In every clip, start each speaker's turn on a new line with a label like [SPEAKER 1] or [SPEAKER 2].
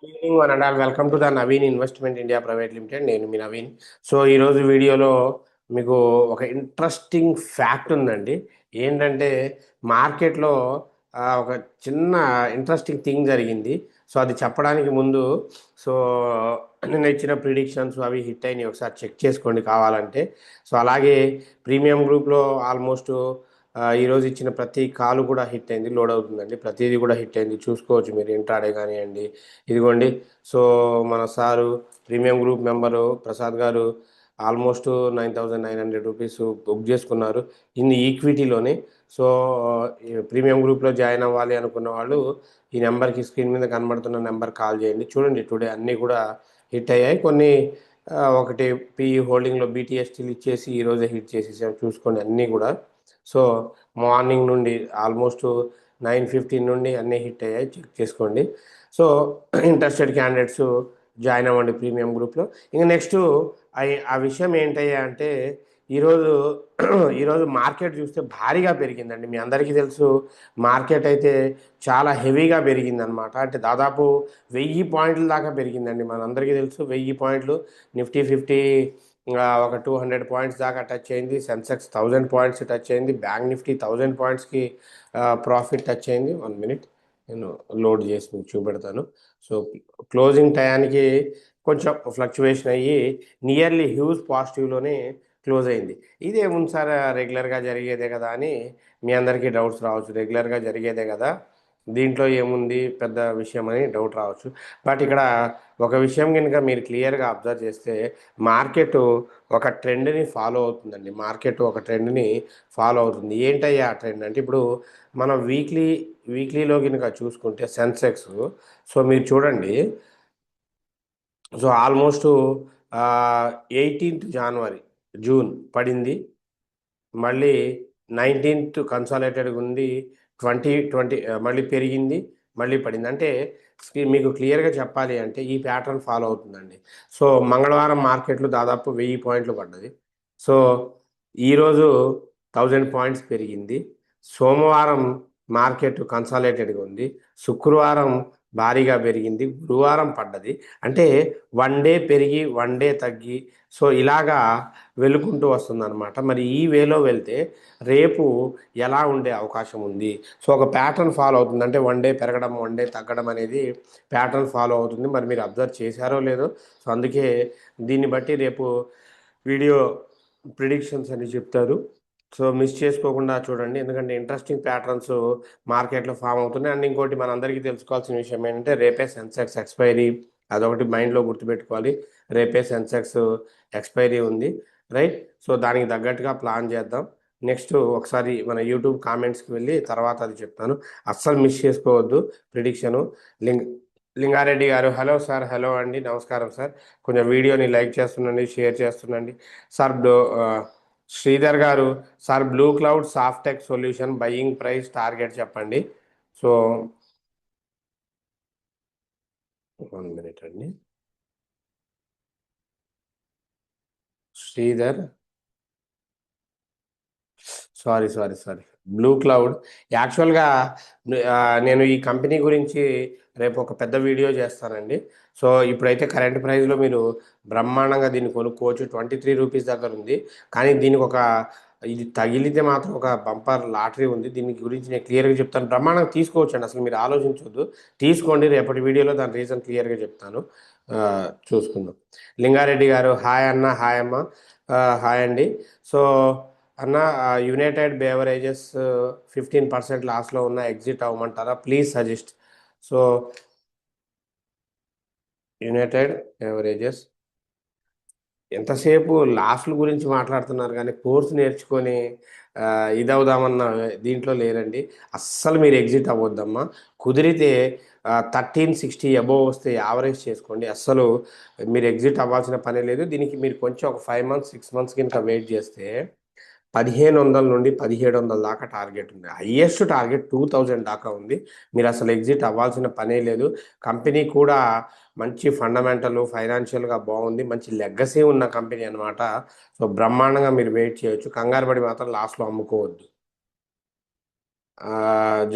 [SPEAKER 1] Evening one and all welcome to the Naveen investment India private limited. నేను మీ Naveen. So ఈరోజు వీడియోలో మీకు ఒక ఇంట్రెస్టింగ్ ఫ్యాక్ట్ ఉందండి. ఏంటంటే మార్కెట్లో ఒక చిన్న ఇంట్రెస్టింగ్ థింగ్ జరిగింది. సో అది చెప్పడానికి ముందు సో నేను ఇచ్చిన ప్రిడిక్షన్స్ అవి హిట్ అయినాయి, ఒకసారి చెక్ చేసుకోండి కావాలంటే. సో అలాగే ప్రీమియం గ్రూప్లో ఆల్మోస్ట్ ఈరోజు ఇచ్చిన ప్రతి కాలు కూడా హిట్ అయింది, లోడ్ అవుతుందండి. ప్రతిదీ కూడా హిట్ అయింది, చూసుకోవచ్చు మీరు. ఇంట్రాడే కానివ్వండి, ఇదిగోండి. సో మన sir premium group member Prasad గారు ఆల్మోస్ట్ 9,900 రూపీస్ బుక్ చేసుకున్నారు ఇన్ని ఈక్విటీలోనే. సో ప్రీమియం గ్రూప్లో జాయిన్ అవ్వాలి అనుకున్న వాళ్ళు ఈ నెంబర్కి, స్క్రీన్ మీద కనబడుతున్న నెంబర్ కాల్ చేయండి. చూడండి టుడే అన్నీ కూడా హిట్ అయ్యాయి. కొన్ని ఒకటి పిఈ హోల్డింగ్లో బీటీఎస్టీలు ఇచ్చేసి ఈరోజే హిట్ చేసేసాం, చూసుకోండి అన్నీ కూడా. సో మార్నింగ్ నుండి ఆల్మోస్ట్ 9:15 నుండి అన్నీ హిట్ అయ్యాయి, చెక్ చేసుకోండి. సో ఇంట్రెస్టెడ్ క్యాండిడేట్స్ జాయిన్ అవ్వండి ప్రీమియం గ్రూప్లో. ఇంకా నెక్స్ట్ ఆ విషయం ఏంటయ్యా అంటే ఈరోజు ఈరోజు మార్కెట్ చూస్తే భారీగా పెరిగిందండి. మీ అందరికీ తెలుసు మార్కెట్ అయితే చాలా హెవీగా పెరిగిందనమాట. అంటే దాదాపు 1000 పాయింట్ల దాకా పెరిగిందండి. మనందరికీ తెలుసు 1000 పాయింట్లు. నిఫ్టీ 50 ఒక 200 పాయింట్స్ దాకా టచ్ అయింది. సెన్సెక్స్ 1000 పాయింట్స్ టచ్ అయింది. బ్యాంక్ నిఫ్టీ 1000 పాయింట్స్కి ప్రాఫిట్ టచ్ అయింది. 1 మినిట్ నేను లోడ్ చేసి మీకు చూపెడతాను. సో క్లోజింగ్ టయానికి కొంచెం ఫ్లక్చువేషన్ అయ్యి నియర్లీ హ్యూజ్ పాజిటివ్లోనే క్లోజ్ అయింది. ఇదేముంది సార్, రెగ్యులర్గా జరిగేదే కదా అని మీ అందరికీ డౌట్స్ రావచ్చు. రెగ్యులర్గా జరిగేదే కదా, దీంట్లో ఏముంది పెద్ద విషయం అని డౌట్ రావచ్చు. బట్ ఇక్కడ ఒక విషయం కనుక మీరు క్లియర్గా అబ్జర్వ్ చేస్తే మార్కెట్ ఒక ట్రెండ్ని ఫాలో అవుతుందండి. మార్కెట్ ఒక ట్రెండ్ని ఫాలో అవుతుంది. ఏంటయ్యా ఆ ట్రెండ్ అంటే, ఇప్పుడు మనం వీక్లీలో కనుక చూసుకుంటే సెన్సెక్స్, సో మీరు చూడండి. సో ఆల్మోస్ట్ 18th జనవరి జూన్ పడింది, మళ్ళీ 19th కన్సాలేటెడ్గా ఉంది, 2020 మళ్ళీ పెరిగింది, మళ్ళీ పడింది. అంటే మీకు క్లియర్గా చెప్పాలి అంటే ఈ ప్యాటర్న్ ఫాలో అవుతుందండి. సో మంగళవారం మార్కెట్లు దాదాపు 1000 పాయింట్లు పడ్డది. సో ఈరోజు 1000 పాయింట్స్ పెరిగింది. సోమవారం మార్కెట్ కన్సాలేటెడ్గా ఉంది. శుక్రవారం భారీగా పెరిగింది, గురువారం పడ్డది. అంటే 1 డే పెరిగి 1 డే తగ్గి, సో ఇలాగా వెలుకుంటూ వస్తుందన్నమాట. మరి ఈ వేలో వెళ్తే రేపు ఎలా ఉండే అవకాశం ఉంది? సో ఒక ప్యాటర్న్ ఫాలో అవుతుంది. అంటే 1 డే పెరగడం, 1 డే తగ్గడం అనేది ప్యాటర్న్ ఫాలో అవుతుంది. మరి మీరు అబ్జర్వ్ చేశారో లేదో. సో అందుకే దీన్ని బట్టి రేపు వీడియో ప్రిడిక్షన్స్ అని చెప్తారు. సో మిస్ చేసుకోకుండా చూడండి, ఎందుకంటే ఇంట్రెస్టింగ్ ప్యాటర్న్స్ మార్కెట్లో ఫామ్ అవుతున్నాయి. అండ్ ఇంకోటి మనందరికీ తెలుసుకోవాల్సిన విషయం ఏంటంటే రేపే సెన్సెక్స్ ఎక్స్పైరీ, అదొకటి మైండ్లో గుర్తుపెట్టుకోవాలి. రేపే సెన్సెక్స్ ఎక్స్పైరీ ఉంది, రైట్? సో దానికి తగ్గట్టుగా ప్లాన్ చేద్దాం. నెక్స్ట్ ఒకసారి మన యూట్యూబ్ కామెంట్స్కి వెళ్ళి తర్వాత అది చెప్తాను, అస్సలు మిస్ చేసుకోవద్దు ప్రిడిక్షను. లింగారెడ్డి గారు హలో సార్. హలో అండి, నమస్కారం సార్. కొంచెం వీడియోని లైక్ చేస్తుండండి, షేర్ చేస్తుండండి సార్. శ్రీధర్ గారు sir, blue cloud Softech solution buying price target చెప్పండి. సో 1 మినిట్ అండి. Sridhar, sorry, blue cloud. యాక్చువల్గా నేను ఈ కంపెనీ గురించి రేపు ఒక పెద్ద వీడియో చేస్తానండి. సో ఇప్పుడైతే కరెంట్ ప్రైస్లో మీరు బ్రహ్మాండంగా దీన్ని కొనుక్కోవచ్చు. 23 రూపీస్ దగ్గర ఉంది. కానీ దీనికి ఇది తగిలితే మాత్రం ఒక బంపర్ లాటరీ ఉంది. దీని గురించి నేను క్లియర్గా చెప్తాను. బ్రహ్మాండంగా తీసుకోవచ్చు అండి, అసలు మీరు ఆలోచించవద్దు. తీసుకోండి, రేపటి వీడియోలో దాని రీజన్ క్లియర్గా చెప్తాను. చూసుకుందాం. లింగారెడ్డి గారు హాయ్ అన్న, హాయ్ అమ్మ. హాయ్ అండి. సో అన్న, యునైటెడ్ బేవరేజెస్ 15% లాస్లో ఉన్న ఎగ్జిట్ అవ్వమంటారా please suggest. So United Beverages ఎంతసేపు లాస్ల గురించి మాట్లాడుతున్నారు కానీ కోర్సు నేర్చుకొని ఇదవుదామన్న దీంట్లో లేరండి. అస్సలు మీరు ఎగ్జిట్ అవ్వద్దమ్మా. కుదిరితే 1360 అబోవ్ వస్తే యావరేజ్ చేసుకోండి. అస్సలు మీరు ఎగ్జిట్ అవ్వాల్సిన పని లేదు. దీనికి మీరు కొంచెం ఒక 5 మంత్స్ 6 మంత్స్ కనుక వెయిట్ చేస్తే 1500 నుండి 1700 దాకా టార్గెట్ ఉంది. హయ్యెస్ట్ టార్గెట్ 2000 దాకా ఉంది. మీరు అసలు ఎగ్జిట్ అవ్వాల్సిన పనే లేదు. కంపెనీ కూడా మంచి ఫండమెంటల్, ఫైనాన్షియల్గా బాగుంది, మంచి లెగసీ ఉన్న కంపెనీ అనమాట. సో బ్రహ్మాండంగా మీరు వెయిట్ చేయొచ్చు. కంగారు పడి మాత్రం లాస్ట్లో అమ్ముకోవద్దు.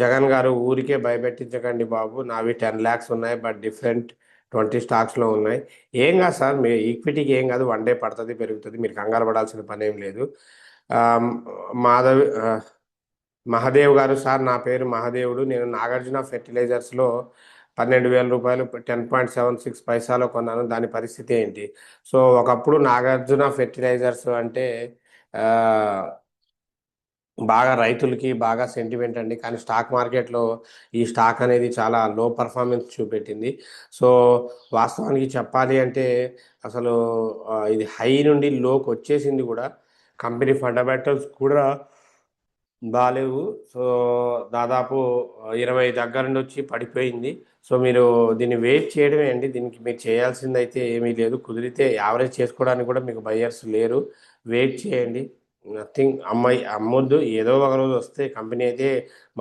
[SPEAKER 1] జగన్ గారు ఊరికే భయపెట్టించకండి బాబు, నావి 10 lakhs ఉన్నాయి, బట్ డిఫరెంట్ 20 స్టాక్స్లో ఉన్నాయి. ఏం కాదు సార్, మీ ఈక్విటీకి ఏం కాదు, వన్ డే పడుతుంది, పెరుగుతుంది, మీరు కంగారు పడాల్సిన పని ఏం లేదు. మాధవి మహదేవ్ గారు, సార్ నా పేరు మహదేవుడు, నేను నాగార్జున ఫెర్టిలైజర్స్లో 12,000 రూపాయలు 10.76 పైసాలో కొన్నాను, దాని పరిస్థితి ఏంటి? సో ఒకప్పుడు నాగార్జున ఫెర్టిలైజర్స్ అంటే ఆ, బాగా రైతులకి బాగా సెంటిమెంట్ అండి. కానీ స్టాక్ మార్కెట్లో ఈ స్టాక్ అనేది చాలా లో పర్ఫార్మెన్స్ చూపెట్టింది. సో వాస్తవానికి చెప్పాలి అంటే అసలు ఇది హై నుండి లోకి వచ్చేసింది కూడా. కంపెనీ ఫండమెంటల్స్ కూడా బాగాలేవు. సో దాదాపు 20 దగ్గర నుండి వచ్చి పడిపోయింది. సో మీరు దీన్ని వెయిట్ చేయడమే అండి. దీనికి మీరు చేయాల్సింది అయితే ఏమీ లేదు. కుదిరితే యావరేజ్ చేసుకోవడానికి కూడా మీకు బయ్యర్స్ లేరు. వెయిట్ చేయండి. నథింగ్. అమ్మాయి అమ్మొద్దు. ఏదో ఒక రోజు వస్తే, కంపెనీ అయితే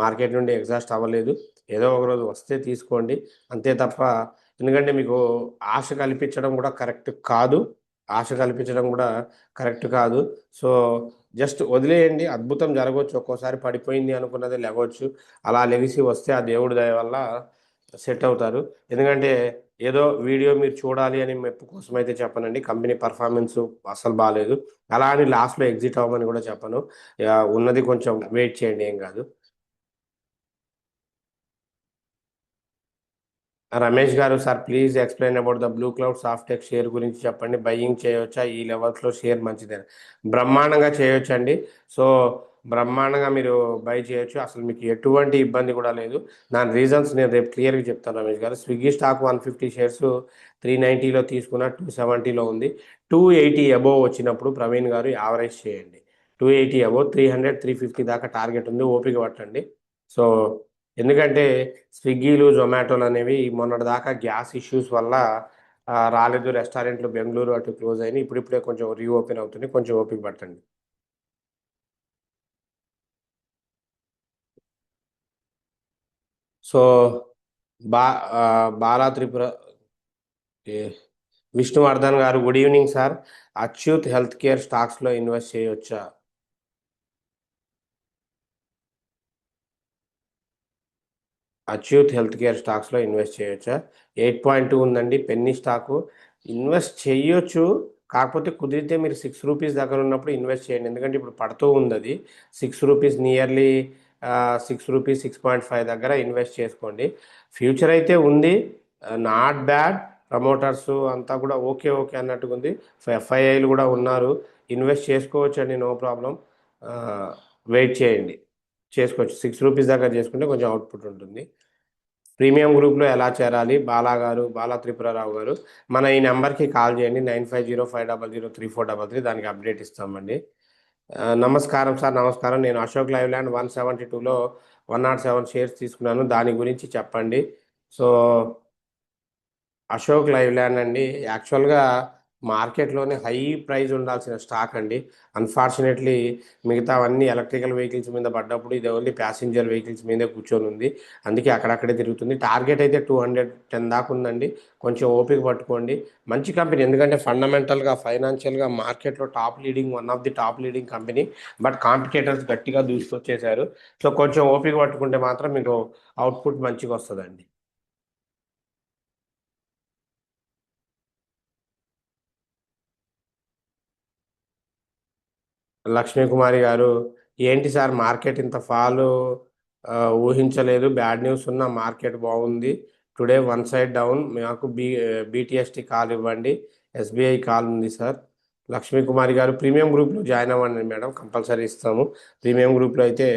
[SPEAKER 1] మార్కెట్ నుండి ఎగ్జాస్ట్ అవ్వలేదు, ఏదో ఒక రోజు వస్తే తీసుకోండి, అంతే తప్ప. ఎందుకంటే మీకు ఆశ కల్పించడం కూడా కరెక్ట్ కాదు. ఆశ కల్పించడం కూడా కరెక్ట్ కాదు. సో జస్ట్ వదిలేయండి. అద్భుతం జరగవచ్చు. ఒక్కోసారి పడిపోయింది అనుకున్నది లేవచ్చు. అలా లెగిసి వస్తే ఆ దేవుడి దయ వల్ల సెట్ అవుతారు. ఎందుకంటే ఏదో వీడియో మీరు చూడాలి అని మెప్పు కోసం అయితే చెప్పనండి. కంపెనీ పర్ఫార్మెన్స్ అసలు బాగాలేదు. అలా అని లాస్ట్లో ఎగ్జిట్ అవ్వమని కూడా చెప్పను. ఉన్నది కొంచెం వెయిట్ చేయండి, ఏం కాదు. రమేష్ గారు, sir please explain about the blue cloud Softech share గురించి చెప్పండి. బయ్యింగ్ చేయవచ్చా? ఈ లెవెల్స్లో షేర్ మంచిదే? బ్రహ్మాండంగా చేయొచ్చండి. సో బ్రహ్మాండంగా మీరు బై చేయొచ్చు. అసలు మీకు ఎటువంటి ఇబ్బంది కూడా లేదు. దాని రీజన్స్ నేను రేపు క్లియర్గా చెప్తాను రమేష్ గారు. స్విగ్గీ స్టాక్ 150 షేర్స్ 390లో తీసుకున్న, 270లో ఉంది. 280 అబోవ్ వచ్చినప్పుడు ప్రవీణ్ గారు యావరేజ్ చేయండి. 280 అబోవ్ 300 350 దాకా టార్గెట్ ఉంది. ఓపిక పట్టండి. సో ఎందుకంటే స్విగ్గీలు జొమాటోలు అనేవి మొన్నటి దాకా గ్యాస్ ఇష్యూస్ వల్ల రాలేదు. రెస్టారెంట్లు బెంగళూరు అటు క్లోజ్ అయినాయి. ఇప్పుడిప్పుడే కొంచెం రీఓపెన్ అవుతుంది. కొంచెం ఓపిక పట్టండి. సో బా బాలా త్రిపుర ఏ, విష్ణువర్ధన్ గారు, good evening sir. Achyut health care స్టాక్స్లో ఇన్వెస్ట్ చేయొచ్చా? అచ్యూత్ హెల్త్ కేర్ స్టాక్స్లో ఇన్వెస్ట్ చేయొచ్చా? 8.2 ఉందండి పెన్నీ స్టాకు. ఇన్వెస్ట్ చేయొచ్చు. కాకపోతే కుదిరితే మీరు రూపీస్ దగ్గర ఉన్నప్పుడు ఇన్వెస్ట్ చేయండి. ఎందుకంటే ఇప్పుడు పడుతూ ఉంది అది. రూపీస్ నియర్లీ 6 రూపీస్ 6.5 దగ్గర ఇన్వెస్ట్ చేసుకోండి. ఫ్యూచర్ అయితే ఉంది, నాట్ బ్యాడ్. ప్రమోటర్స్ అంతా కూడా ఓకే ఓకే అన్నట్టుగా ఉంది. ఎఫ్ఐఐలు కూడా ఉన్నారు. ఇన్వెస్ట్ చేసుకోవచ్చు అండి, నో ప్రాబ్లం. వెయిట్ చేయండి, చేసుకోవచ్చు. 6 రూపీస్ దాకా చేసుకుంటే కొంచెం అవుట్పుట్ ఉంటుంది. ప్రీమియం గ్రూప్లో ఎలా చేరాలి? బాలా గారు, బాలా త్రిపురారావు గారు, మన ఈ నెంబర్కి కాల్ చేయండి. 9505003433, దానికి అప్డేట్ ఇస్తామండి. నమస్కారం సార్, నమస్కారం. నేను అశోక్ లైవ్లాండ్ 172లో 107 షేర్స్ తీసుకున్నాను, దాని గురించి చెప్పండి. సో అశోక్ లైవ్లాండ్ అండి, యాక్చువల్గా మార్కెట్లోనే హై ప్రైస్ ఉండాల్సిన స్టాక్ అండి. అన్ఫార్చునేట్లీ మిగతా అన్ని ఎలక్ట్రికల్ వెహికల్స్ మీద పడ్డప్పుడు ఇది ఓన్లీ ప్యాసింజర్ వెహికల్స్ మీదే కూర్చొని ఉంది. అందుకే అక్కడక్కడే తిరుగుతుంది. టార్గెట్ అయితే 210 దాకా ఉందండి. కొంచెం ఓపిక పట్టుకోండి. మంచి కంపెనీ, ఎందుకంటే ఫండమెంటల్గా ఫైనాన్షియల్గా మార్కెట్లో top leading, one of the top leading company. But competitors గట్టిగా దూసుకొచ్చేశారు. సో కొంచెం ఓపిక పట్టుకుంటే మాత్రం మీకు అవుట్పుట్ మంచిగా వస్తుందండి. లక్ష్మీ కుమారి గారు, ఏంటి సార్ మార్కెట్ ఇంత ఫాల్? ఊహించలేదు. బ్యాడ్ న్యూస్ ఉన్న మార్కెట్ బాగుంది. Today one side down. మాకు బీటీఎస్టీ కాల్ ఇవ్వండి. ఎస్బీఐ కాల్ ఉంది సార్. లక్ష్మీ కుమారి గారు, ప్రీమియం గ్రూప్లో జాయిన్ అవ్వండి మేడం, కంపల్సరీ ఇస్తాము. ప్రీమియం గ్రూప్లో అయితే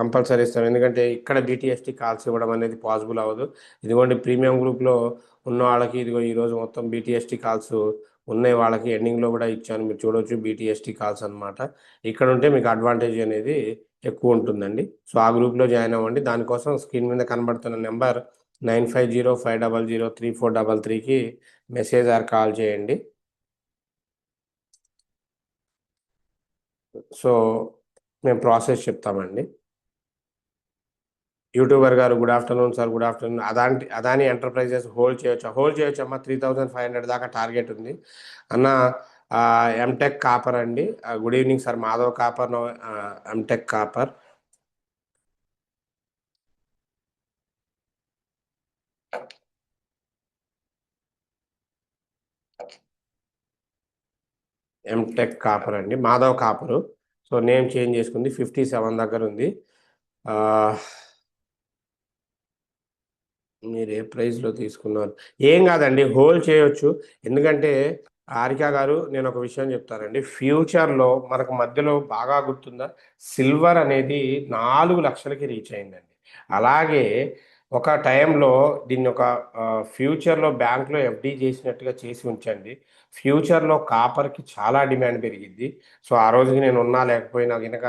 [SPEAKER 1] కంపల్సరీ ఇస్తాము. ఎందుకంటే ఇక్కడ బీటీఎస్టీ కాల్స్ ఇవ్వడం అనేది పాసిబుల్ అవ్వదు. ఇదిగోండి ప్రీమియం గ్రూప్లో ఉన్న వాళ్ళకి ఇదిగో ఈరోజు మొత్తం బీటీఎస్టీ కాల్స్ ఉన్నాయి. వాళ్ళకి ఎండింగ్లో కూడా ఇచ్చాను, మీరు చూడవచ్చు బీటీఎస్టీ కాల్స్ అనమాట. ఇక్కడ ఉంటే మీకు అడ్వాంటేజ్ అనేది ఎక్కువ ఉంటుందండి. సో ఆ గ్రూప్లో జాయిన్ అవ్వండి. దానికోసం స్క్రీన్ మీద కనబడుతున్న నెంబర్ 9505003433కి మెసేజ్ ఆర్ కాల్ చేయండి. సో మేము ప్రాసెస్ చెప్తామండి. యూట్యూబర్ గారు, good afternoon sir. Good afternoon. Adani enterprises hold చేయొచ్చు? హోల్డ్ చేయొచ్చు అమ్మా. 3500 దాకా టార్గెట్ ఉంది అన్న. ఎంటెక్ కాపర్ అండి. Good evening sir, Madhav copper. ఎంటెక్ కాపర్. ఎంటెక్ కాపర్ అండి, Madhav copper. So name change చేసుకుంది, 57 దగ్గర ఉంది. ఆ, మీరు ఏ ప్రైస్లో తీసుకున్నారు? ఏం కాదండి, హోల్డ్ చేయొచ్చు. ఎందుకంటే హారిక గారు, నేను ఒక విషయం చెప్తానండి. ఫ్యూచర్లో మనకు మధ్యలో బాగా గుర్తుందా, సిల్వర్ అనేది 4 లక్షలకి రీచ్ అయిందండి. అలాగే ఒక టైంలో దీన్ని ఒక ఫ్యూచర్లో బ్యాంక్లో ఎఫ్డి చేసినట్టుగా చేసి ఉంచండి. ఫ్యూచర్లో కాపర్కి చాలా డిమాండ్ పెరిగిద్ది. సో ఆ రోజుకి నేను ఉన్నా లేకపోయినా కనుక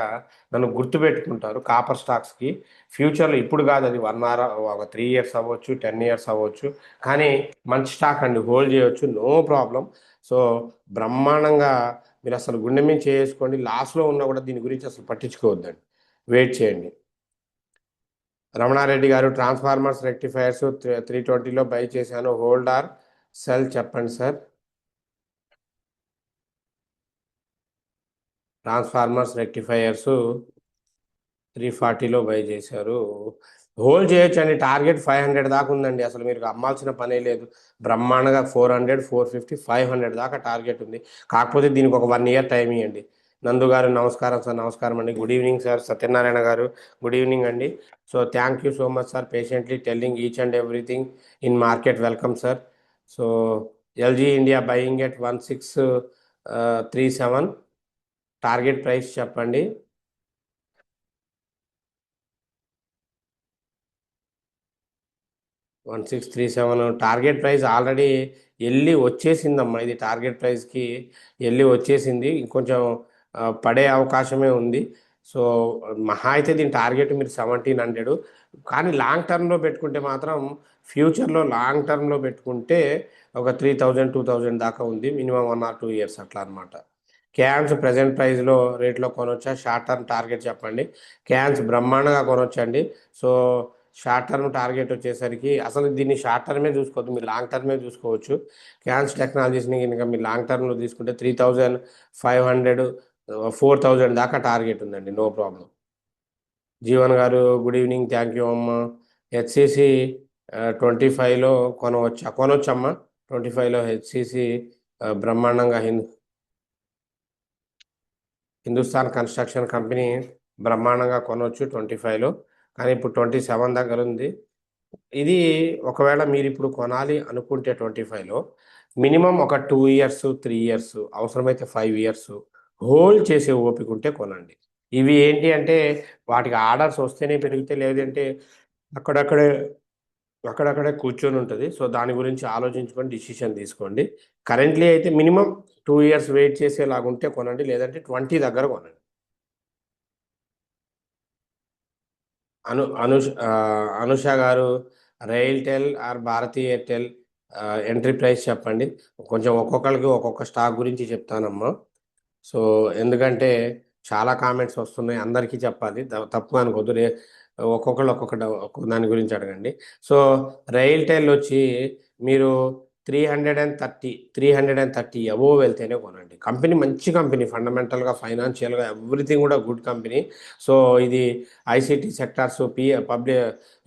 [SPEAKER 1] నన్ను గుర్తుపెట్టుకుంటారు కాపర్ స్టాక్స్కి. ఫ్యూచర్లో, ఇప్పుడు కాదు, అది 1 hour ఒక 3 years అవ్వచ్చు, 10 years అవ్వచ్చు. కానీ మంచి స్టాక్ అండి, హోల్డ్ చేయొచ్చు, నో ప్రాబ్లం. సో బ్రహ్మాండంగా మీరు అసలు గుండె మీద చేసుకోండి. లాస్లో ఉన్నా కూడా దీని గురించి అసలు పట్టించుకోవద్దండి, వెయిట్ చేయండి. రమణారెడ్డి గారు, ట్రాన్స్ఫార్మర్స్ రెక్టిఫైర్స్ 320లో బై చేశాను, హోల్డ్ ఆర్ సెల్ చెప్పండి సార్. ట్రాన్స్ఫార్మర్స్ రెక్టిఫైయర్స్ 340లో బై చేశారు, హోల్డ్ చేయొచ్చు అండి. టార్గెట్ 500 దాకా ఉందండి, అసలు మీరు అమ్మాల్సిన పనే లేదు. బ్రహ్మాండంగా 400, 450, 500 దాకా టార్గెట్ ఉంది. కాకపోతే దీనికి ఒక 1 year టైం ఇవ్వండి. నందు గారు నమస్కారం సార్. నమస్కారం అండి, good evening sir. Satyanarayana garu, good evening అండి. So thank you so much sir, patiently telling each and everything in market. Welcome sir. So LG India buying at 1637, target price చెప్పండి. 1637 టార్గెట్ ప్రైస్ ఆల్రెడీ వెళ్ళి వచ్చేసిందమ్మా. ఇది target ప్రైస్కి వెళ్ళి వచ్చేసింది, ఇంకొంచెం పడే అవకాశమే ఉంది. సో మహా అయితే దీని టార్గెట్ మీరు 1700. కానీ లాంగ్ టర్మ్లో పెట్టుకుంటే మాత్రం, ఫ్యూచర్లో లాంగ్ టర్మ్లో పెట్టుకుంటే ఒక 3000, 2000 దాకా ఉంది, మినిమం 1 or 2 years అట్లా అనమాట. క్యాన్స్ ప్రజెంట్ ప్రైస్లో రేట్లో కొనొచ్చా? షార్ట్ టర్మ్ టార్గెట్ చెప్పండి. క్యాన్స్ బ్రహ్మాండంగా కొనొచ్చండి. సో షార్ట్ టర్మ్ టార్గెట్ వచ్చేసరికి, అసలు దీన్ని షార్ట్ టర్మే చూసుకోవద్దు, మీరు లాంగ్ టర్మే చూసుకోవచ్చు. క్యాన్స్ టెక్నాలజీస్ని కనుక మీరు లాంగ్ టర్మ్లో తీసుకుంటే 3500, 4000 దాకా టార్గెట్ ఉందండి, no problem. Jeevan garu, good evening, thank you అమ్మ. హెచ్సిసి 25లో కొనవచ్చమ్మా. 25లో హెచ్సిసి బ్రహ్మాండంగా హిందుస్థాన్ కన్స్ట్రక్షన్ కంపెనీ బ్రహ్మాండంగా కొనవచ్చు 25లో. కానీ ఇప్పుడు 27 దగ్గర ఉంది. ఇది ఒకవేళ మీరు ఇప్పుడు కొనాలి అనుకుంటే 25లో మినిమం ఒక 2 years, 3 years, అవసరమైతే 5 years హోల్డ్ చేసే ఓపిక ఉంటే కొనండి. ఇవి ఏంటి అంటే వాటికి ఆర్డర్స్ వస్తేనే పెరిగితే, లేదంటే అక్కడక్కడే అక్కడక్కడే కూర్చొని ఉంటుంది. సో దాని గురించి ఆలోచించుకొని డిసిషన్ తీసుకోండి. కరెంట్లీ అయితే మినిమం 2 years వెయిట్ చేసేలాగుంటే కొనండి, లేదంటే 20 దగ్గర కొనండి. అనుష గారు, RailTel or Bharti Airtel entry price చెప్పండి. కొంచెం ఒక్కొక్కరికి ఒక్కొక్క స్టాక్ గురించి చెప్తానమ్మా. సో ఎందుకంటే చాలా కామెంట్స్ వస్తున్నాయి, అందరికీ చెప్పాలి, తప్పు అనుకోద్దు. ఒక్కొక్కళ్ళు ఒక్కొక్క దాని గురించి అడగండి. సో రైల్టెల్ వచ్చి మీరు 330 అబోవ్ వెళ్తేనే కొనండి. కంపెనీ మంచి కంపెనీ, ఫండమెంటల్గా, ఫైనాన్షియల్గా, ఎవ్రీథింగ్ కూడా గుడ్ కంపెనీ. సో ఇది ఐసిటి సెక్టార్స్,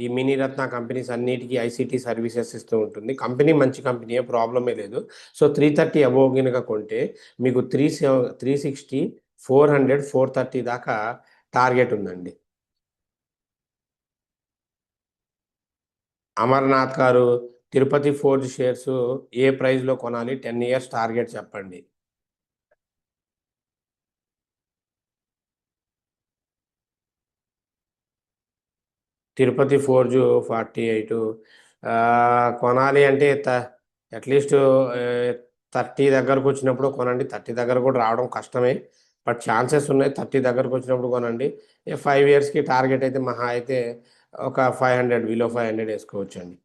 [SPEAKER 1] ఈ మినీ రత్న కంపెనీస్ అన్నిటికీ ఐసిటి సర్వీసెస్ ఇస్తూ ఉంటుంది. కంపెనీ మంచి కంపెనీ, ఏ ప్రాబ్లమే లేదు. సో 330 అబోవ్ కనుక కొంటే మీకు 360, 400, 430 దాకా టార్గెట్ ఉందండి. అమర్నాథ్ గారు, తిరుపతి ఫోర్జ్ షేర్స్ ఏ ప్రైస్లో కొనాలి? 10 years టార్గెట్ చెప్పండి. తిరుపతి ఫోర్జు 48 కొనాలి అంటే అట్లీస్ట్ 30 దగ్గరకు వచ్చినప్పుడు కొనండి. 30 దగ్గర కూడా రావడం కష్టమే, బట్ ఛాన్సెస్ ఉన్నాయి. 30 దగ్గరకు వచ్చినప్పుడు కొనండి. 5 yearsకి టార్గెట్ అయితే మహా అయితే ఒక 500, బిలో 500 వేసుకోవచ్చండి.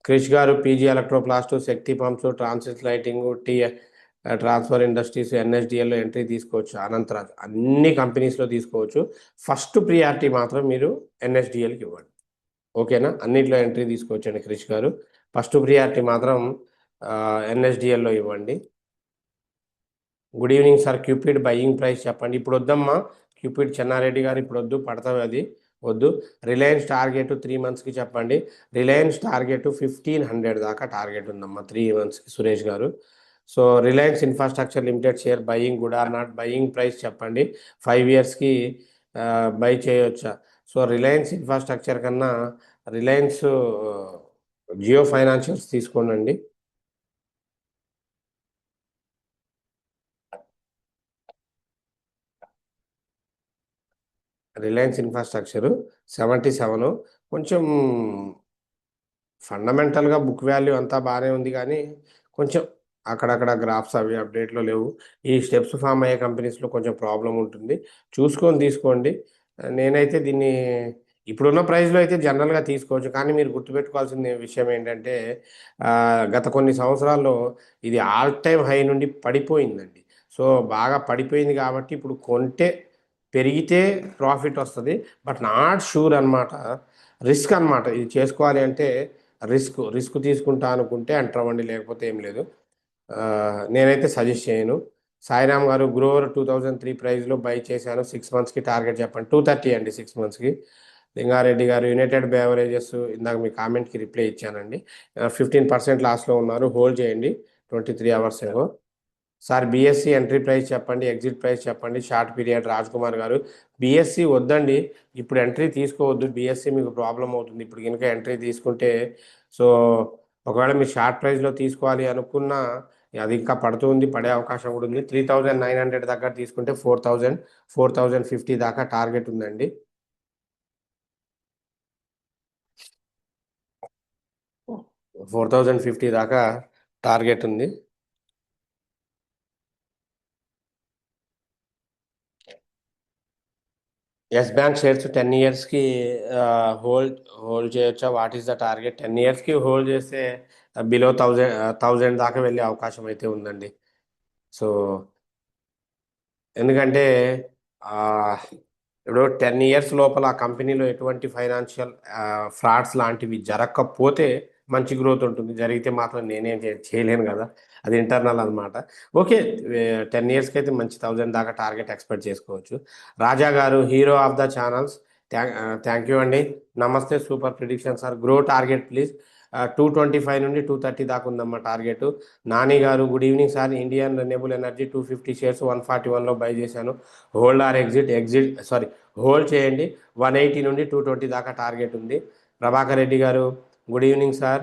[SPEAKER 1] Krish garu, PG Electroplast, Shakti Pumps, Transit Lighting, Transfer Industries, ఎన్ఎస్డిఎల్లో ఎంట్రీ తీసుకోవచ్చు. అనంతరాజ్ అన్ని కంపెనీస్లో తీసుకోవచ్చు. ఫస్ట్ ప్రియారిటీ మాత్రం మీరు ఎన్ఎస్డిఎల్కి ఇవ్వండి, ఓకేనా? అన్నిట్లో ఎంట్రీ తీసుకోవచ్చండి క్రిష్ గారు. ఫస్ట్ ప్రియారిటీ మాత్రం ఎన్ఎస్డిఎల్లో ఇవ్వండి. Good evening sir. Cupid buying price చెప్పండి. ఇప్పుడు వద్దమ్మా, క్యూపిడ్ చెన్నారెడ్డి గారు ఇప్పుడు వద్దు, పడతావు అది వద్దు. రిలయన్స్ టార్గెట్ 3 monthsకి చెప్పండి. రిలయన్స్ టార్గెట్ 1500 దాకా టార్గెట్ ఉందమ్మా 3 monthsకి, సురేష్ గారు. So Reliance infrastructure limited share buying good or not, buying price చెప్పండి, 5 ఇయర్స్కి బై చేయొచ్చా? సో రిలయన్స్ ఇన్ఫ్రాస్ట్రక్చర్ కన్నా రిలయన్స్ జియో ఫైనాన్షియల్స్ తీసుకోండి. రిలయన్స్ ఇన్ఫ్రాస్ట్రక్చరు 77, కొంచెం ఫండమెంటల్గా బుక్ వాల్యూ అంతా బాగానే ఉంది కానీ కొంచెం అక్కడక్కడ గ్రాఫ్స్ అవి అప్డేట్లో లేవు. ఈ స్టెప్స్ ఫామ్ అయ్యే కంపెనీస్లో కొంచెం ప్రాబ్లం ఉంటుంది, చూసుకొని తీసుకోండి. నేనైతే దీన్ని ఇప్పుడున్న ప్రైస్లో అయితే జనరల్గా తీసుకోవచ్చు, కానీ మీరు గుర్తుపెట్టుకోవాల్సిన విషయం ఏంటంటే గత కొన్ని సంవత్సరాల్లో ఇది ఆల్ టైమ్ హై నుండి పడిపోయిందండి. సో బాగా పడిపోయింది కాబట్టి ఇప్పుడు కొంటే పెరిగితే ప్రాఫిట్ వస్తుంది, బట్ నాట్ షూర్ అనమాట. రిస్క్ అనమాట ఇది. చేసుకోవాలి అంటే రిస్క్ తీసుకుంటా అనుకుంటే అంటామండి, లేకపోతే ఏం లేదు. నేనైతే సజెస్ట్ చేయను. సాయిరామ్ గారు, గ్రోవర్ 2003 ప్రైస్లో బై చేశాను, 6 మంత్స్కి టార్గెట్ చెప్పండి. 230 అండి 6 మంత్స్కి. లింగారెడ్డి గారు, యునైటెడ్ బెవరేజెస్, ఇందాక మీ కామెంట్కి రిప్లై ఇచ్చానండి. 15% లాస్లో ఉన్నారు, హోల్డ్ చేయండి 23 అవర్స్ ఏమో. సార్ బీఎస్సీ ఎంట్రీ ప్రైస్ చెప్పండి, ఎగ్జిట్ ప్రైస్ చెప్పండి, షార్ట్ పీరియడ్. రాజ్ కుమార్ గారు, బీఎస్సీ వద్దండి, ఇప్పుడు ఎంట్రీ తీసుకోవద్దు, బీఎస్సీ మీకు ప్రాబ్లం అవుతుంది ఇప్పుడు కనుక ఎంట్రీ తీసుకుంటే. సో ఒకవేళ మీరు షార్ట్ ప్రైస్లో తీసుకోవాలి అనుకున్నా అది ఇంకా పడుతుంది, పడే అవకాశం కూడా ఉంది. 3900 దగ్గర తీసుకుంటే 4050 దాకా టార్గెట్ ఉందండి. 4050 దాకా టార్గెట్ ఉంది. ఎస్ బ్యాంక్ షేర్స్ 10 ఇయర్స్కి హోల్డ్ చేయొచ్చా? What is the target? 10 ఇయర్స్కి హోల్డ్ చేస్తే బిలో 1000 దాకా వెళ్ళే అవకాశం అయితే ఉందండి. సో ఎందుకంటే ఇప్పుడు 10 ఇయర్స్ లోపల ఆ కంపెనీలో ఎటువంటి ఫైనాన్షియల్ ఫ్రాడ్స్ లాంటివి జరగకపోతే మంచి గ్రోత్ ఉంటుంది, జరిగితే మాత్రం నేనేం చేయలేను కదా, అది ఇంటర్నల్ అనమాట. ఓకే, 10 ఇయర్స్కి అయితే మంచి 1000 దాకా టార్గెట్ ఎక్స్పెక్ట్ చేసుకోవచ్చు. Raja garu, hero of the channels, thank you అండి. నమస్తే, super prediction sir, Groww target please. 225 నుండి 230 దాకా ఉందమ్మా target. Nani garu, good evening sir, Indian renewable energy 250 shares 141లో బై చేశాను, హోల్డ్ ఆర్ హోల్డ్ చేయండి. 180 నుండి 220 దాకా టార్గెట్ ఉంది. ప్రభాకర్ రెడ్డి గారు, good evening sir,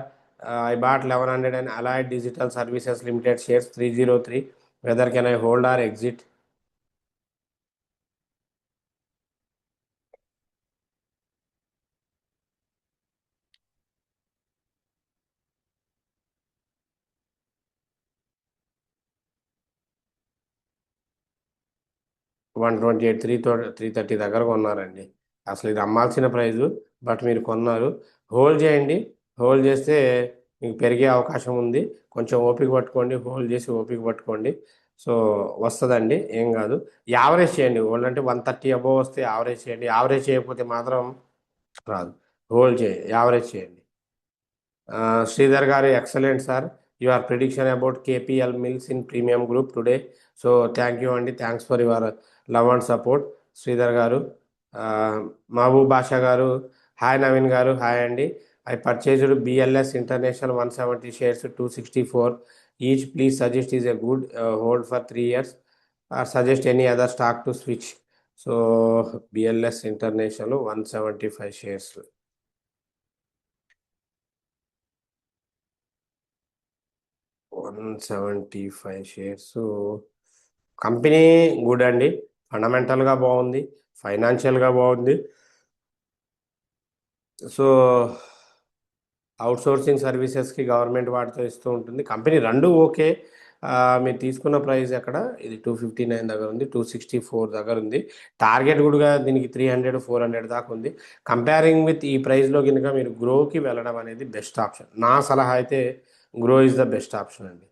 [SPEAKER 1] I bought 1100 and allied digital services limited shares 303, whether can I hold or exit? 128, 330 దగ్గర కొన్నారండి. అసలు ఇది అమ్మాల్సిన ప్రైజు, బట్ మీరు కొన్నారు. హోల్డ్ చేయండి, హోల్డ్ చేస్తే మీకు పెరిగే అవకాశం ఉంది. కొంచెం ఓపిక పట్టుకోండి, హోల్డ్ చేసి ఓపిక పట్టుకోండి. సో వస్తుందండి, ఏం కాదు. యావరేజ్ చేయండి, హోల్డ్ అంటే 130 అబోవ్ వస్తే యావరేజ్ చేయండి, యావరేజ్ చేయకపోతే మాత్రం రాదు. హోల్డ్ చేయండి, యావరేజ్ చేయండి. శ్రీధర్ గారు, excellent sir, your prediction about KPL mills in premium group today. So thank you అండి, thanks for your love and support Sridhar గారు. మహబూబ్ బాషా గారు, హాయ్ నవీన్ గారు, హాయ్ అండి. I purchased BLS international 170 shares 264 each, please suggest is a good hold for 3 years or suggest any other stock to switch. So BLS international 175 shares, 175 shares. Company good అండి, ఫండమెంటల్గా బాగుంది, ఫైనాన్షియల్గా బాగుంది. So outsourcing సర్వీసెస్కి government వాటితో ఇస్తూ ఉంటుంది. Company రెండు okay. మీరు తీసుకున్న ప్రైస్ ఎక్కడ, ఇది 259 దగ్గర ఉంది, 264 దగ్గర ఉంది. టార్గెట్ కూడా దీనికి 300, 400 దాకా ఉంది. కంపేరింగ్ విత్ ఈ ప్రైస్లో కనుక మీరు గ్రోకి వెళ్ళడం అనేది బెస్ట్ ఆప్షన్. నా సలహా అయితే Groww is the best option అండి.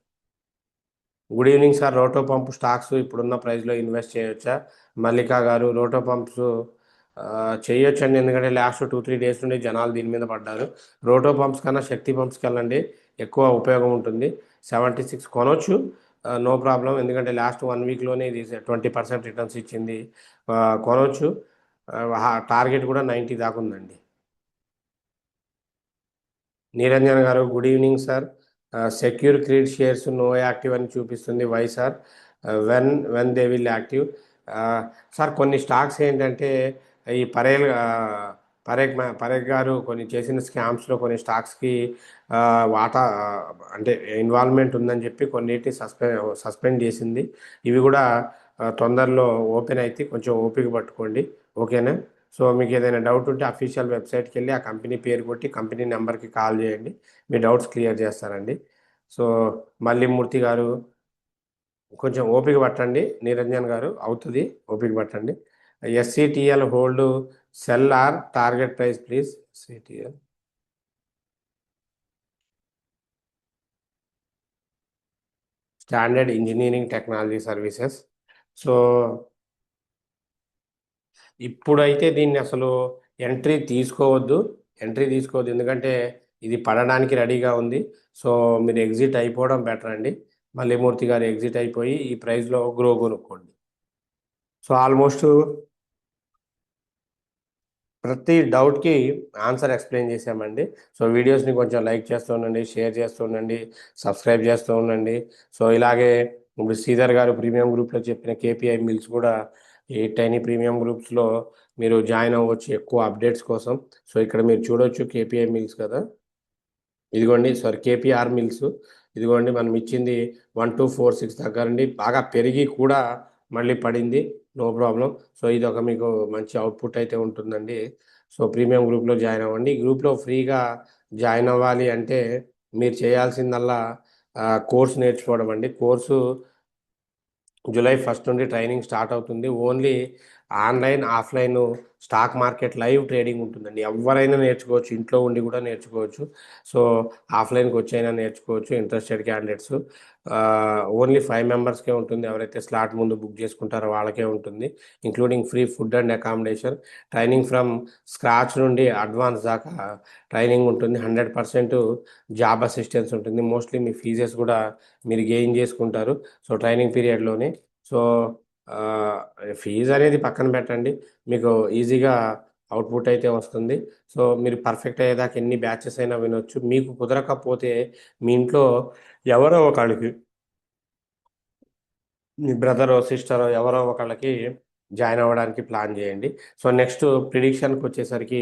[SPEAKER 1] Good evening sir, Roto pump stocks ఇప్పుడున్న ప్రైస్లో ఇన్వెస్ట్ చేయొచ్చా? మల్లికా గారు, రోటో పంప్స్ చేయొచ్చండి, ఎందుకంటే లాస్ట్ 2-3 డేస్ నుండి జనాలు దీని మీద పడ్డారు. రోటో పంప్స్ కన్నా శక్తి పంప్స్కి వెళ్ళండి, ఎక్కువ ఉపయోగం ఉంటుంది. 76 కొనవచ్చు, నో ప్రాబ్లం, ఎందుకంటే లాస్ట్ 1 వీక్లోనే ఇది 20% రిటర్న్స్ ఇచ్చింది. కొనవచ్చు. టార్గెట్ కూడా 90 దాకా ఉందండి. నిరంజన్ గారు, good evening sir, secure credit shares no active అని చూపిస్తుంది. Why sir? When they will active? Sir కొన్ని స్టాక్స్ ఏంటంటే ఈ పరేఖ్ గారు కొన్ని చేసిన స్కామ్స్లో కొన్ని స్టాక్స్కి వాటా అంటే ఇన్వాల్వ్మెంట్ ఉందని చెప్పి కొన్నిటిని సస్పెండ్ చేసింది. ఇవి కూడా తొందరలో ఓపెన్ అయితే కొంచెం ఓపిక పట్టుకోండి. ఓకేనా? సో మీకు ఏదైనా డౌట్ ఉంటే అఫీషియల్ వెబ్సైట్కి వెళ్ళి ఆ కంపెనీ పేరు కొట్టి కంపెనీ నెంబర్కి కాల్ చేయండి. మీ డౌట్స్ క్లియర్ చేస్తారండి. సో మల్లిమూర్తి గారు కొంచెం ఓపిక పట్టండి. నిరంజన్ గారు అవుతుంది, ఓపిక పట్టండి. SCTL hold sell or target price please. CTL standard engineering technology services. So ఇప్పుడైతే దీన్ని అసలు ఎంట్రీ తీసుకోవద్దు. ఎందుకంటే ఇది పడడానికి రెడీగా ఉంది. సో మీరు ఎగ్జిట్ అయిపోవడం బెటర్ అండి. మల్లిమూర్తి గారు ఎగ్జిట్ అయిపోయి ఈ ప్రైస్లో గ్రో కొనుక్కోండి. సో ఆల్మోస్ట్ ప్రతి డౌట్కి ఆన్సర్ ఎక్స్ప్లెయిన్ చేసామండి. సో వీడియోస్ని కొంచెం లైక్ చేస్తూ ఉండండి, షేర్ చేస్తూ ఉండండి, సబ్స్క్రైబ్ చేస్తూ ఉండండి. సో ఇలాగే ఇప్పుడు శ్రీధర్ గారు ప్రీమియం గ్రూప్లో చెప్పిన కేపీఐ మిల్స్ కూడా ఈ టైనీ ప్రీమియం గ్రూప్స్లో మీరు జాయిన్ అవ్వచ్చు ఎక్కువ అప్డేట్స్ కోసం. సో ఇక్కడ మీరు చూడవచ్చు కేపీఐ మిల్స్ కదా, ఇదిగోండి సారీ కేపీఆర్ మిల్స్. ఇదిగోండి మనం ఇచ్చింది 1246 దగ్గర నుండి బాగా పెరిగి కూడా మళ్ళీ పడింది, నో ప్రాబ్లం. సో ఇది ఒక మీకు మంచి అవుట్పుట్ అయితే ఉంటుందండి. సో ప్రీమియం గ్రూప్లో జాయిన్ అవ్వండి. ఈ గ్రూప్లో ఫ్రీగా జాయిన్ అవ్వాలి అంటే మీరు చేయాల్సిందల్లా కోర్స్ నేర్చుకోవడం అండి. కోర్సు జూలై 1 నుండి ట్రైనింగ్ స్టార్ట్ అవుతుంది. Only online offline stock market live trading ఉంటుందండి. ఎవరైనా నేర్చుకోవచ్చు, ఇంట్లో ఉండి కూడా నేర్చుకోవచ్చు. సో ఆఫ్లైన్కి వచ్చైనా నేర్చుకోవచ్చు ఇంట్రెస్టెడ్ క్యాండిడేట్స్. ఓన్లీ 5 మెంబర్స్కే ఉంటుంది. ఎవరైతే స్లాట్ ముందు బుక్ చేసుకుంటారో వాళ్ళకే ఉంటుంది, including free food and accommodation. Training from scratch నుండి అడ్వాన్స్ దాకా ట్రైనింగ్ ఉంటుంది. 100% జాబ్ అసిస్టెన్స్ ఉంటుంది. మోస్ట్లీ మీ ఫీజెస్ కూడా మీరు గెయిన్ చేసుకుంటారు సో ట్రైనింగ్ పీరియడ్లోనే. సో ఫీజు అనేది పక్కన పెట్టండి, మీకు ఈజీగా అవుట్పుట్ అయితే వస్తుంది. సో మీరు పర్ఫెక్ట్ అయ్యేదాకా ఎన్ని బ్యాచెస్ అయినా వినొచ్చు. మీకు కుదరకపోతే మీ ఇంట్లో ఎవరో ఒకళ్ళకి, మీ బ్రదరో సిస్టరో ఎవరో ఒకళ్ళకి జాయిన్ అవ్వడానికి ప్లాన్ చేయండి. సో నెక్స్ట్ ప్రిడిక్షన్కి వచ్చేసరికి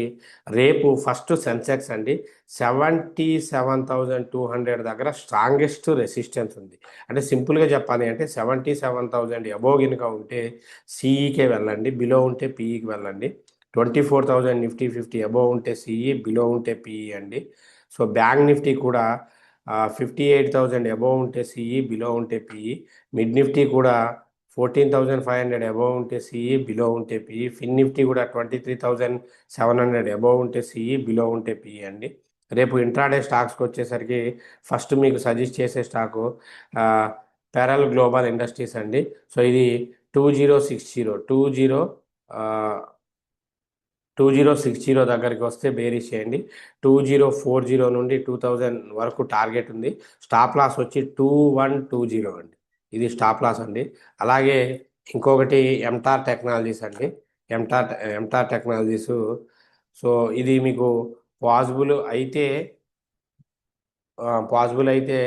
[SPEAKER 1] రేపు ఫస్ట్ సెన్సెక్స్ అండి 77,200 దగ్గర స్ట్రాంగెస్ట్ రెసిస్టెన్స్ ఉంది. అంటే సింపుల్గా చెప్పాలి అంటే 77,000 అబోవ్ కనుక ఉంటే సిఈకే వెళ్ళండి, బిలో ఉంటే పీఈకి వెళ్ళండి. 24,000 నిఫ్టీ 50 అబోవ్ ఉంటే సిఈ, బిలో ఉంటే పీఈ అండి. సో బ్యాంక్ నిఫ్టీ కూడా 58,000 అబోవ్ ఉంటే సిఈ, బిలో ఉంటే పిఈ. మిడ్ నిఫ్టీ కూడా 14,500 అబోవ్ ఉంటే సిఈ, బిలో ఉంటే పిఈ. ఫిన్ నిఫ్టీ కూడా 23,700 అబోవ్ ఉంటే సిఈ, బిలో ఉంటే పిఈ అండి. రేపు ఇంట్రాడే స్టాక్స్కి వచ్చేసరికి ఫస్ట్ మీకు సజెస్ట్ చేసే స్టాకు పెరల్ గ్లోబల్ ఇండస్ట్రీస్ అండి. సో ఇది 2060 2060 దగ్గరికి వస్తే బేరీస్ చేయండి. 2040 నుండి 2000 వరకు టార్గెట్ ఉంది. స్టాప్ లాస్ వచ్చి 2120 అండి, ఇది స్టాప్ లాస్ అండి. అలాగే ఇంకొకటి ఎంటార్ టెక్నాలజీస్ అండి. ఎంటార్ టెక్నాలజీస్. సో ఇది మీకు పాసిబుల్ అయితే పాసిబుల్ అయితే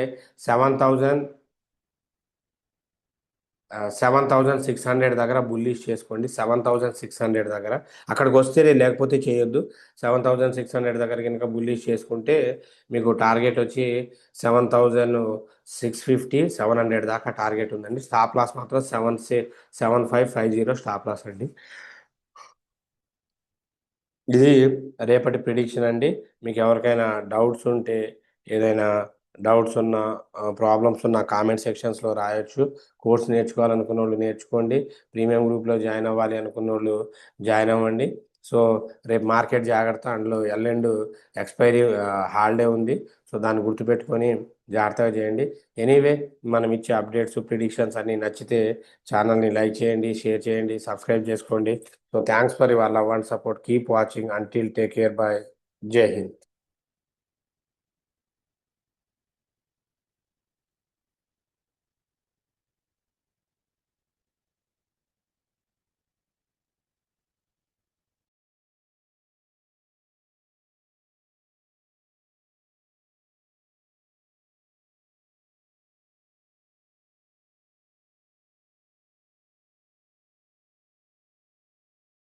[SPEAKER 1] 7,000 7,600 దగ్గర బుల్లిష్ చేసుకోండి. 7,600 దగ్గర అక్కడికి వస్తేనే, లేకపోతే చేయొద్దు. 7,600 దగ్గర కనుక బుల్లిష్ చేసుకుంటే మీకు టార్గెట్ వచ్చి 7,650 700 దాకా టార్గెట్ ఉందండి. స్టాప్ లాస్ మాత్రం 7550 స్టాప్ లాస్ అండి. ఇది రేపటి ప్రిడిక్షన్ అండి. మీకు ఎవరికైనా డౌట్స్ ఉంటే, ఏదైనా డౌట్స్ ఉన్న ప్రాబ్లమ్స్ ఉన్న కామెంట్ సెక్షన్స్లో రాయొచ్చు. కోర్స్ నేర్చుకోవాలనుకున్న వాళ్ళు నేర్చుకోండి, ప్రీమియం గ్రూప్లో జాయిన్ అవ్వాలి అనుకున్న వాళ్ళు జాయిన్ అవ్వండి. సో రేపు మార్కెట్ జాగ్రత్త, అందులో ఎల్ఎండ్ ఎక్స్పైరీ హాలిడే ఉంది. సో దాన్ని గుర్తుపెట్టుకొని జాగ్రత్తగా చేయండి. ఎనీవే మనం ఇచ్చే అప్డేట్స్ ప్రిడిక్షన్స్ అన్నీ నచ్చితే ఛానల్ని లైక్ చేయండి, షేర్ చేయండి, సబ్స్క్రైబ్ చేసుకోండి. So thanks for your love and support. Keep watching. Until take care. Bye. Jai Hind.